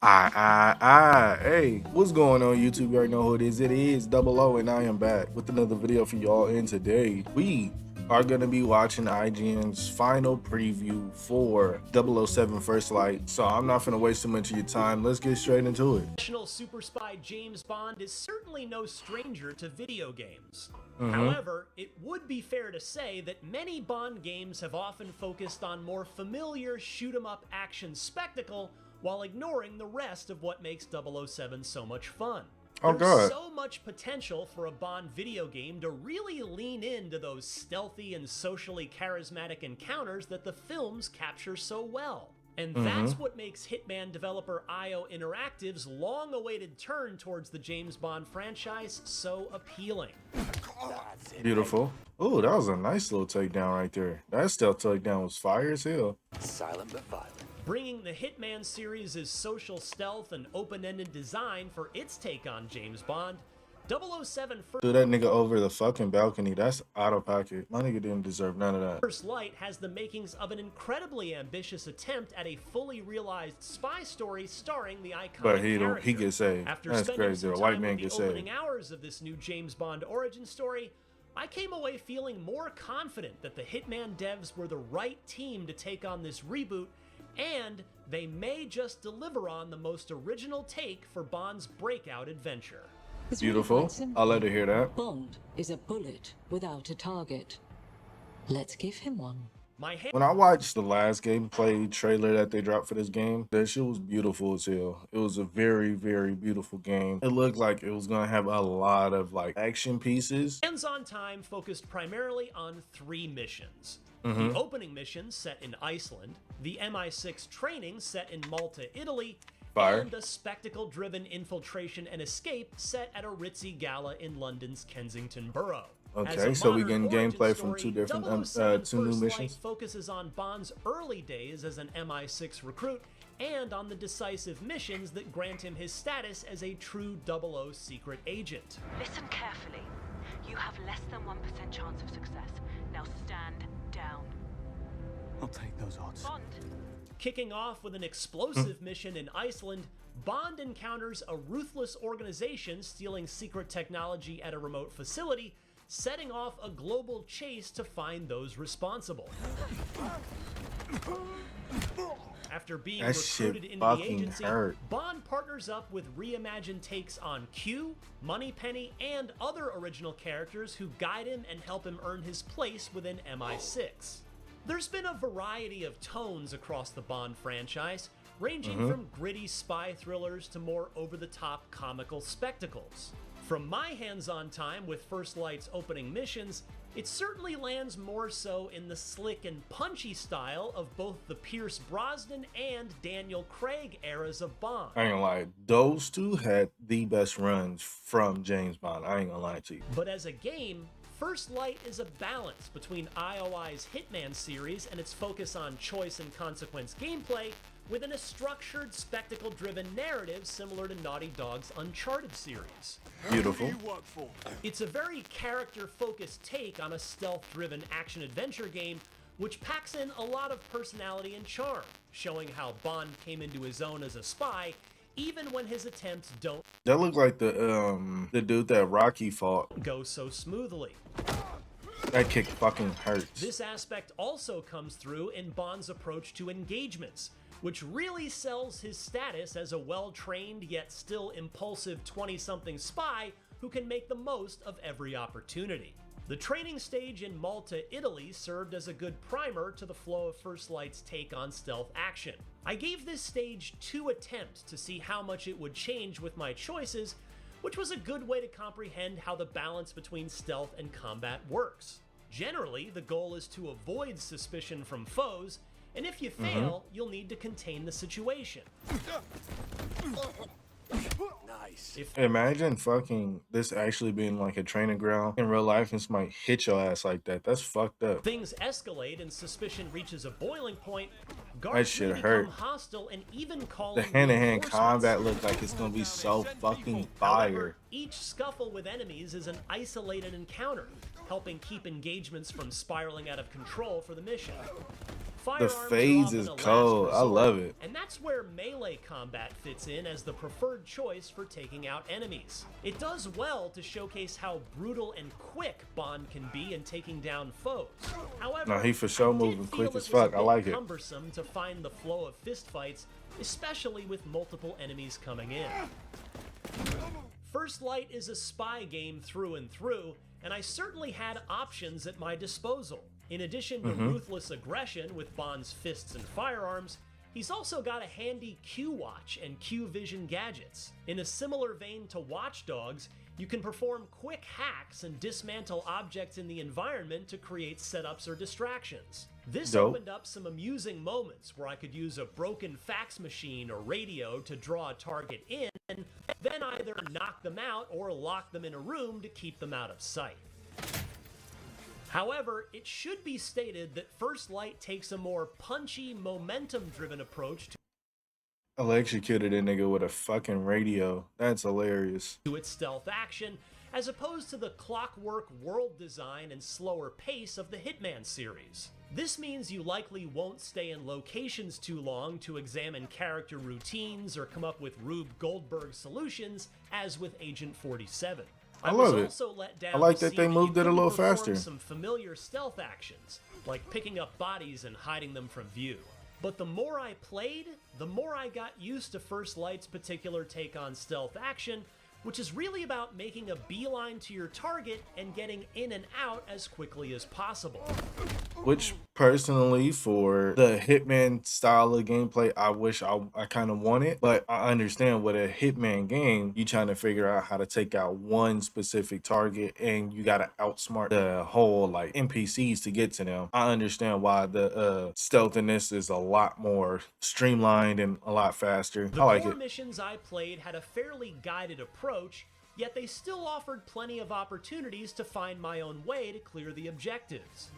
Hey, what's going on YouTube? You already know who it is. It is Double O, and I am back with another video for y'all. And today we are going to be watching IGN's final preview for 007 First Light. So I'm not going to waste too much of your time. Let's get straight into it. Professional super spy James Bond is certainly no stranger to video games. Mm-hmm. However, it would be fair to say that many Bond games have often focused on more familiar shoot-'em-up action spectacle while ignoring the rest of what makes 007 so much fun. Oh, There's God. so much potential for a Bond video game to really lean into those stealthy and socially charismatic encounters that the films capture so well. And that's what makes Hitman developer IO Interactive's long-awaited turn towards the James Bond franchise so appealing. Beautiful. Oh, that was a nice little takedown right there. That stealth takedown was fire as hell. Silent but violent. Bringing the Hitman series' social stealth and open-ended design for its take on James Bond, 007 Threw that nigga over the fucking balcony. That's out of pocket. My nigga didn't deserve none of that. First Light has the makings of an incredibly ambitious attempt at a fully realized spy story starring the iconic But he character. gets saved. After That's spending crazy. some A white time man with gets the saved. opening hours of this new James Bond origin story, I came away feeling more confident that the Hitman devs were the right team to take on this reboot, and they may just deliver on the most original take for Bond's breakout adventure. It's really Beautiful. quite simple. I'll let her hear that. Bond is a bullet without a target. Let's give him one. My When I watched the last gameplay trailer that they dropped for this game, that shit was beautiful as hell. It was a very, very beautiful game. It looked like it was gonna have a lot of like action pieces. hands-on time focused primarily on 3 missions. The opening mission set in Iceland, the MI6 training set in Malta, Italy, Fire. and a spectacle-driven infiltration and escape set at a ritzy gala in London's Kensington Borough. As Okay, a so we modern getting origin gameplay from story, two different 007 two new First Light missions. focuses on Bond's early days as an MI6 recruit and on the decisive missions that grant him his status as a true 00 secret agent. Listen carefully. You have less than 1% chance of success. Now stand down. I'll take those odds. Bond. Kicking off with an explosive mission in Iceland, Bond encounters a ruthless organization stealing secret technology at a remote facility, setting off a global chase to find those responsible. After being That shit recruited into the fucking agency, hurt. Bond partners up with reimagined takes on Q, Moneypenny, and other original characters who guide him and help him earn his place within MI6. There's been a variety of tones across the Bond franchise, ranging from gritty spy thrillers to more over-the-top comical spectacles. From my hands-on time with First Light's opening missions, it certainly lands more so in the slick and punchy style of both the Pierce Brosnan and Daniel Craig eras of Bond. I ain't gonna lie, those two had the best runs from James Bond. I ain't gonna lie to you. But as a game, First Light is a balance between IOI's Hitman series and its focus on choice and consequence gameplay, within a structured, spectacle-driven narrative similar to Naughty Dog's Uncharted series. Beautiful. It's a very character-focused take on a stealth-driven action-adventure game, which packs in a lot of personality and charm, showing how Bond came into his own as a spy, even when his attempts don't That looked like the dude that Rocky fought. go so smoothly. That kick fucking hurts. This aspect also comes through in Bond's approach to engagements, which really sells his status as a well-trained yet still impulsive 20-something spy who can make the most of every opportunity. The training stage in Malta, Italy served as a good primer to the flow of First Light's take on stealth action. I gave this stage 2 attempts to see how much it would change with my choices, which was a good way to comprehend how the balance between stealth and combat works. Generally, the goal is to avoid suspicion from foes, and if you fail, you'll need to contain the situation. Nice. Imagine fucking this actually being like a training ground in real life and somebody hit your ass like that. That's fucked up. Things escalate and suspicion reaches a boiling point. Guards shit may become hurt. hostile and even call The in hand-to-hand reinforcements. combat looks like it's gonna be so fucking However, fire. each scuffle with enemies is an isolated encounter, helping keep engagements from spiraling out of control for the mission. The Firearms are phase often is a last cold. I resort, love it. and that's where melee combat fits in as the preferred choice for taking out enemies. It does well to showcase how brutal and quick Bond can be in taking down foes. However, No, he for sure I did moving feel quick it as was a fuck. I bit like it. cumbersome to find the flow of fistfights, especially with multiple enemies coming in. First Light is a spy game through and through, and I certainly had options at my disposal. In addition to ruthless aggression with Bond's fists and firearms, he's also got a handy Q-Watch and Q-Vision gadgets. In a similar vein to Watch Dogs, you can perform quick hacks and dismantle objects in the environment to create setups or distractions. This Dope. opened up some amusing moments where I could use a broken fax machine or radio to draw a target in, and then either knock them out or lock them in a room to keep them out of sight. However, it should be stated that First Light takes a more punchy, momentum-driven approach Electrocuted a nigga with a fucking radio. That's hilarious. to its stealth action, as opposed to the clockwork world design and slower pace of the Hitman series. This means you likely won't stay in locations too long to examine character routines or come up with Rube Goldberg solutions, as with Agent 47. I was love it. also let down I like to that see they you moved it a couldn't little perform faster. Some familiar stealth actions, like picking up bodies and hiding them from view. But the more I played, the more I got used to First Light's particular take on stealth action, which is really about making a beeline to your target and getting in and out as quickly as possible. Which personally, for the Hitman style of gameplay, I wish I kind of wanted. But I understand with a Hitman game, you trying to figure out how to take out one specific target and you got to outsmart the whole like NPCs to get to them. I understand why the stealthiness is a lot more streamlined and a lot faster. The I like core it. missions I played had a fairly guided approach, yet they still offered plenty of opportunities to find my own way to clear the objectives.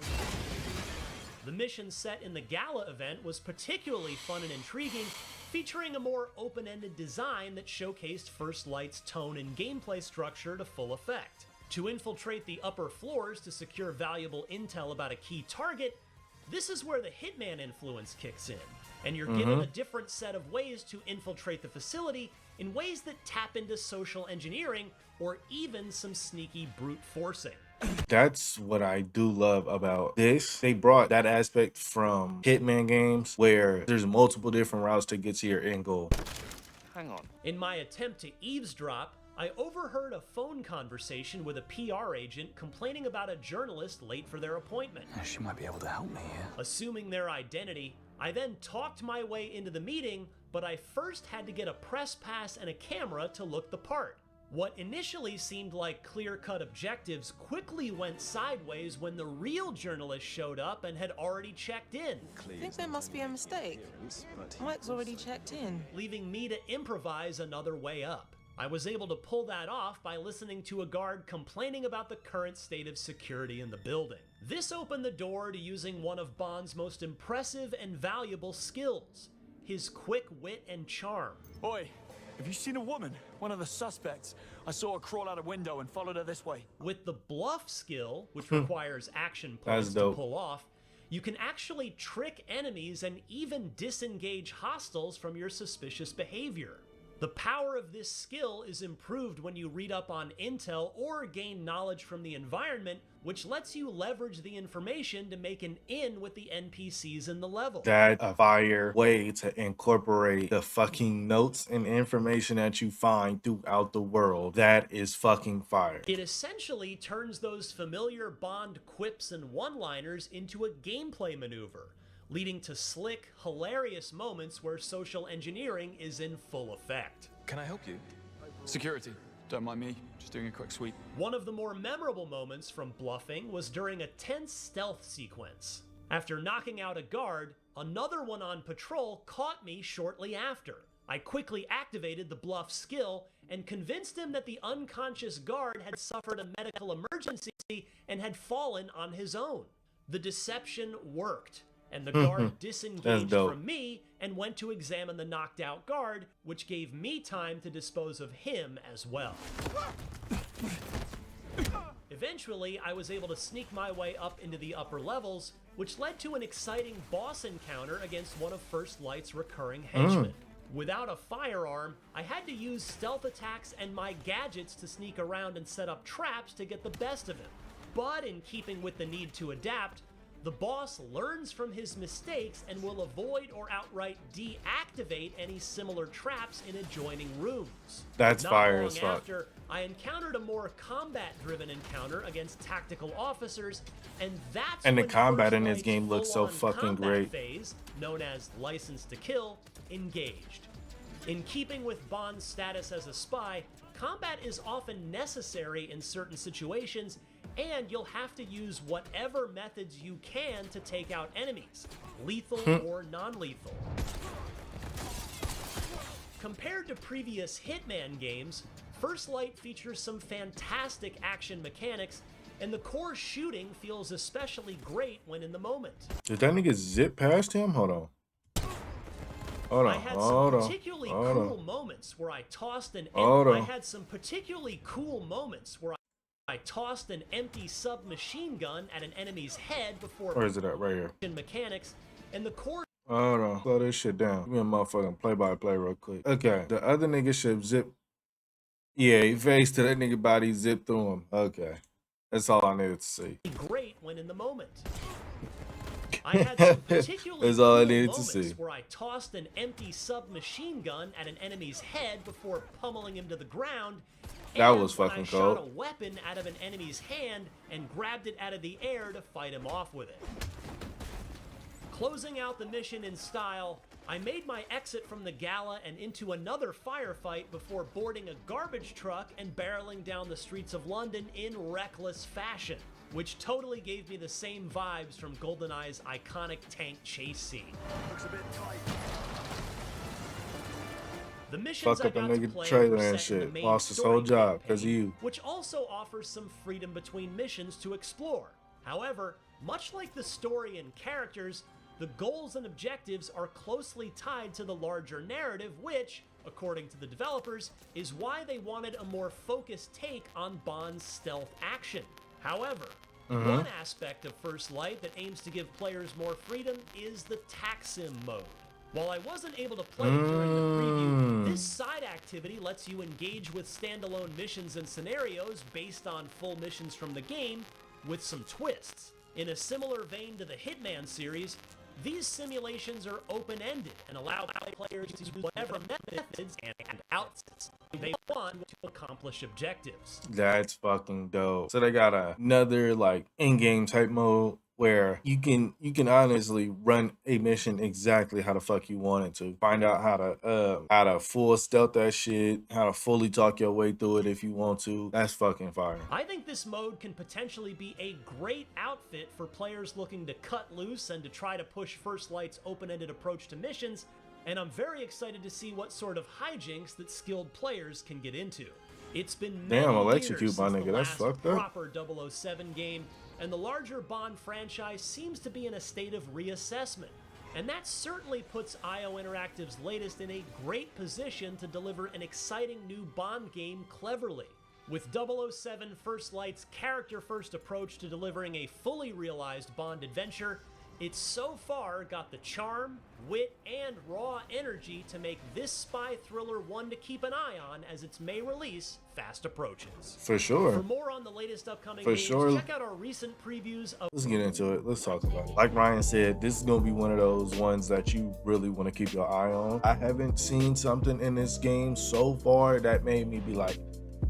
The mission set in the Gala event was particularly fun and intriguing, featuring a more open-ended design that showcased First Light's tone and gameplay structure to full effect. To infiltrate the upper floors to secure valuable intel about a key target, this is where the Hitman influence kicks in, and you're given a different set of ways to infiltrate the facility in ways that tap into social engineering or even some sneaky brute forcing. That's what I do love about this. They brought that aspect from Hitman games where there's multiple different routes to get to your end goal. Hang on. In my attempt to eavesdrop, I overheard a phone conversation with a PR agent complaining about a journalist late for their appointment. She might be able to help me here. Assuming their identity, I then talked my way into the meeting, but I first had to get a press pass and a camera to look the part. What initially seemed like clear-cut objectives quickly went sideways when the real journalist showed up and had already checked in, I think there must be a mistake. Mike's already checked in. leaving me to improvise another way up. I was able to pull that off by listening to a guard complaining about the current state of security in the building. This opened the door to using one of Bond's most impressive and valuable skills, his quick wit and charm. Oi, have you seen a woman? One of the suspects. I saw her crawl out a window and followed her this way. With the bluff skill, which requires action That's points to dope. pull off, you can actually trick enemies and even disengage hostiles from your suspicious behavior. The power of this skill is improved when you read up on intel or gain knowledge from the environment, which lets you leverage the information to make an in with the NPCs in the level. That's a fire way to incorporate the fucking notes and information that you find throughout the world. That is fucking fire. It essentially turns those familiar Bond quips and one-liners into a gameplay maneuver, leading to slick, hilarious moments where social engineering is in full effect. Can I help you? Security. Don't mind me. Just doing a quick sweep. One of the more memorable moments from bluffing was during a tense stealth sequence. After knocking out a guard, another one on patrol caught me shortly after. I quickly activated the bluff skill and convinced him that the unconscious guard had suffered a medical emergency and had fallen on his own. The deception worked, and the guard disengaged dope. from me and went to examine the knocked out guard, which gave me time to dispose of him as well. eventually I was able to sneak my way up into the upper levels, which led to an exciting boss encounter against one of First Light's recurring henchmen. Without a firearm, I had to use stealth attacks and my gadgets to sneak around and set up traps to get the best of him. But in keeping with the need to adapt, the boss learns from his mistakes and will avoid or outright deactivate any similar traps in adjoining rooms. That's fire as Not long fuck. after, I encountered a more combat-driven encounter against tactical officers, and that's And the when combat First in this Light's game looks so full-on fucking combat great. phase, known as License to Kill, engaged. In keeping with Bond's status as a spy, combat is often necessary in certain situations, and you'll have to use whatever methods you can to take out enemies, lethal or non-lethal. Compared to previous Hitman games, First Light features some fantastic action mechanics, and the core shooting feels especially great when in the moment. Did that nigga zip past him? Hold on. Hold I on. had Hold some on. particularly Hold cool on. moments where I tossed an Hold I on. had some particularly cool moments where I tossed an empty submachine gun at an enemy's head before Where is it at? Right here. mechanics, and the core Hold on. Slow this shit down. Give me a motherfucking play-by-play real quick. Okay. The other nigga should zip. Yeah, he faced to that nigga body, zip through him. Okay. That's all I needed to see. great when in the moment. I had some particularly That's all I cool needed to moments see. where I tossed an empty submachine gun at an enemy's head before pummeling him to the ground. That and was when fucking I shot cold. a weapon out of an enemy's hand and grabbed it out of the air to fight him off with it. Closing out the mission in style, I made my exit from the gala and into another firefight before boarding a garbage truck and barreling down the streets of London in reckless fashion, which totally gave me the same vibes from GoldenEye's iconic tank chase scene. The missions Fuck I up a got to nigga play trailer were and set in the shit. main Lost his story whole job 'cause of campaign, you. which also offers some freedom between missions to explore. However, much like the story and characters, the goals and objectives are closely tied to the larger narrative, which, according to the developers, is why they wanted a more focused take on Bond's stealth action. However, one aspect of First Light that aims to give players more freedom is the TACSIM mode. While I wasn't able to play it during the preview, this side activity lets you engage with standalone missions and scenarios based on full missions from the game, with some twists. In a similar vein to the Hitman series, these simulations are open-ended and allow players to use whatever methods and outlets they want to accomplish objectives. That's fucking dope. So they got another like in-game type mode where you can honestly run a mission exactly how the fuck you want it to. Find out how to full stealth that shit, how to fully talk your way through it if you want to. That's fucking fire. I think this mode can potentially be a great outfit for players looking to cut loose and to try to push First Light's open-ended approach to missions, and I'm very excited to see what sort of hijinks that skilled players can get into. It's been many Damn, years Electrocute, my since nigga, the that's last fucked up. proper 007 game, and the larger Bond franchise seems to be in a state of reassessment. And that certainly puts IO Interactive's latest in a great position to deliver an exciting new Bond game cleverly. With 007 First Light's character-first approach to delivering a fully realized Bond adventure, it's so far got the charm, wit, and raw energy to make this spy thriller one to keep an eye on as its May release fast approaches. For sure. For more on the latest upcoming For games, sure. check out our recent previews of Let's get into it. Let's talk about it. Like Ryan said, this is gonna be one of those ones that you really want to keep your eye on. I haven't seen something in this game so far that made me be like,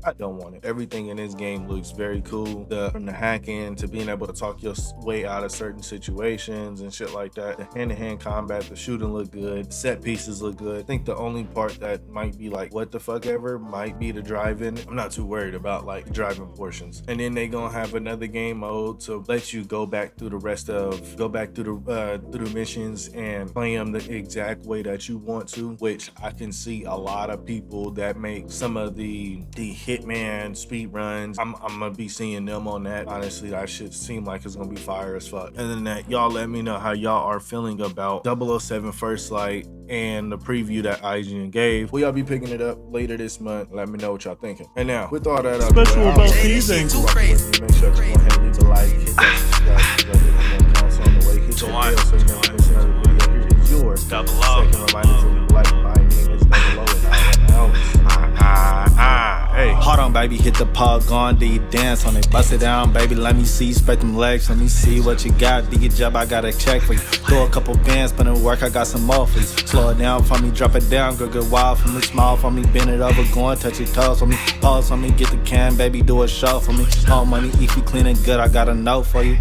I don't want it. Everything in this game looks very cool. From the hacking to being able to talk your way out of certain situations and shit like that. The hand-to-hand combat, the shooting look good. The set pieces look good. I think the only part that might be like, what the fuck ever, might be the driving. I'm not too worried about like the driving portions. And then they gonna have another game mode to let you go back through the missions and play them the exact way that you want to, which I can see a lot of people that make some of the Hitman speed runs. I'm gonna be seeing them on that. Honestly, that shit seem like it's gonna be fire as fuck. Other than that, y'all let me know how y'all are feeling about 007 First Light and the preview that IGN gave. Will y'all be picking it up later this month? Let me know what y'all thinking. And now, with all that out Special about teasing. Make sure to go ahead and leave a like, hit that subscribe, on the way, hit that bell so you never miss another video. Here is yours. Second reminder to leave a like. My name is 00 and I am out. Hey. Hold on, baby, hit the pod, gone, do you dance on it? Bust it down, baby, let me see, spread them legs, let me see what you got. Do your job, I got a check for you. Throw a couple bands, put in work, I got some more for you. Slow it down for me, drop it down, go get wild for me, smile for me, bend it over, go and touch your toes for me. Pause for me, get the can, baby, do a show for me. All money, if you clean and good, I got a note for you.